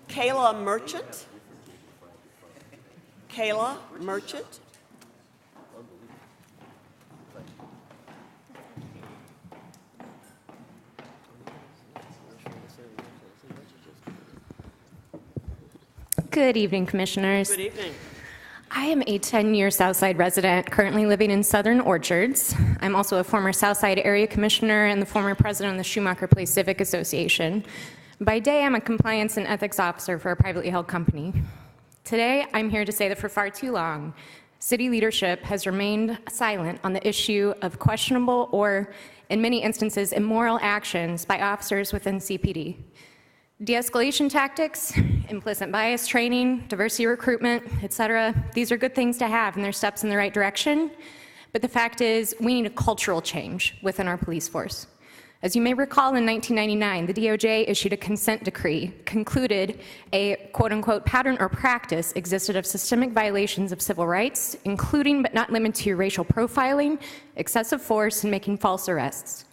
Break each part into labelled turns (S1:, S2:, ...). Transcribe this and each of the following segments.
S1: Kayla Merchant. Kayla Merchant.
S2: Good evening, Commissioners.
S1: Good evening.
S2: I am a 10-year Southside resident, currently living in Southern Orchards. I'm also a former Southside Area Commissioner and the former president of the Schumacher Place Civic Association. By day, I'm a compliance and ethics officer for a privately held company. Today, I'm here to say that for far too long, city leadership has remained silent on the issue of questionable or, in many instances, immoral actions by officers within CPD. De-escalation tactics, implicit bias training, diversity recruitment, etc. These are good things to have, and they're steps in the right direction. But the fact is, we need a cultural change within our police force. As you may recall, in 1999, the DOJ issued a consent decree, concluded a quote-unquote pattern or practice existed of systemic violations of civil rights, including but not limited to racial profiling, excessive force, and making false arrests.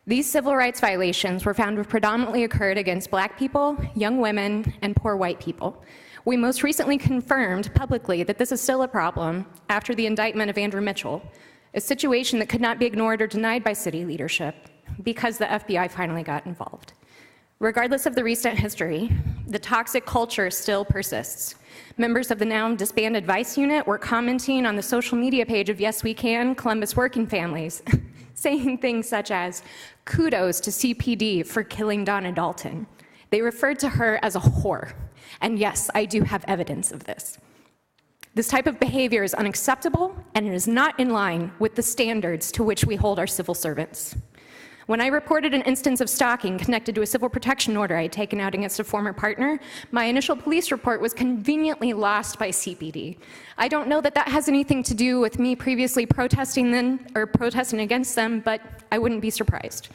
S2: These civil rights violations were found to have predominantly occurred against Black people, young women, and poor white people. We most recently confirmed publicly that this is still a problem after the indictment of Andrew Mitchell, a situation that could not be ignored or denied by city leadership because the FBI finally got involved. Regardless of the recent history, the toxic culture still persists. Members of the now disbanded Vice Unit were commenting on the social media page of Yes We Can, Columbus Working Families, saying things such as, "Kudos to CPD for killing Donna Dalton." They referred to her as a whore. And yes, I do have evidence of this. This type of behavior is unacceptable, and it is not in line with the standards to which we hold our civil servants. When I reported an instance of stalking connected to a civil protection order I had taken out against a former partner, my initial police report was conveniently lost by CPD. I don't know that that has anything to do with me previously protesting against them, but I wouldn't be surprised.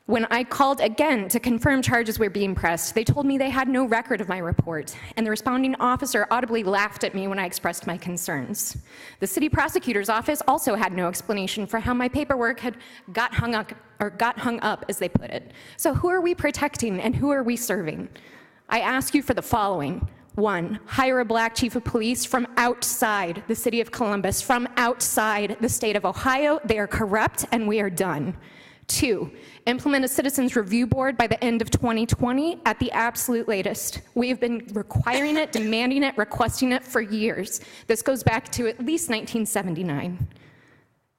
S2: When I called again to confirm charges were being pressed, they told me they had no record of my report, and the responding officer audibly laughed at me when I expressed my concerns. The city prosecutor's office also had no explanation for how my paperwork had got hung up, as they put it. So who are we protecting and who are we serving? I ask you for the following. 1, hire a Black chief of police from outside the city of Columbus, from outside the state of Ohio. They are corrupt, and we are done. 2, implement a citizens review board by the end of 2020 at the absolute latest. We have been requiring it, demanding it, requesting it for years. This goes back to at least 1979.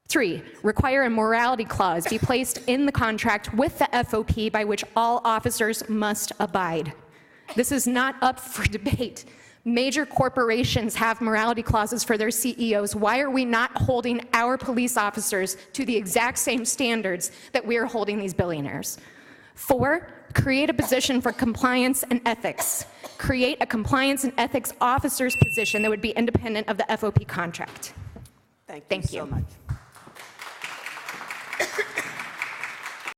S2: 3, require a morality clause be placed in the contract with the FOP by which all officers must abide. This is not up for debate. Major corporations have morality clauses for their CEOs. Why are we not holding our police officers to the exact same standards that we are holding these billionaires? 4, create a position for compliance and ethics. Create a compliance and ethics officer's position that would be independent of the FOP contract.
S1: Thank you so much.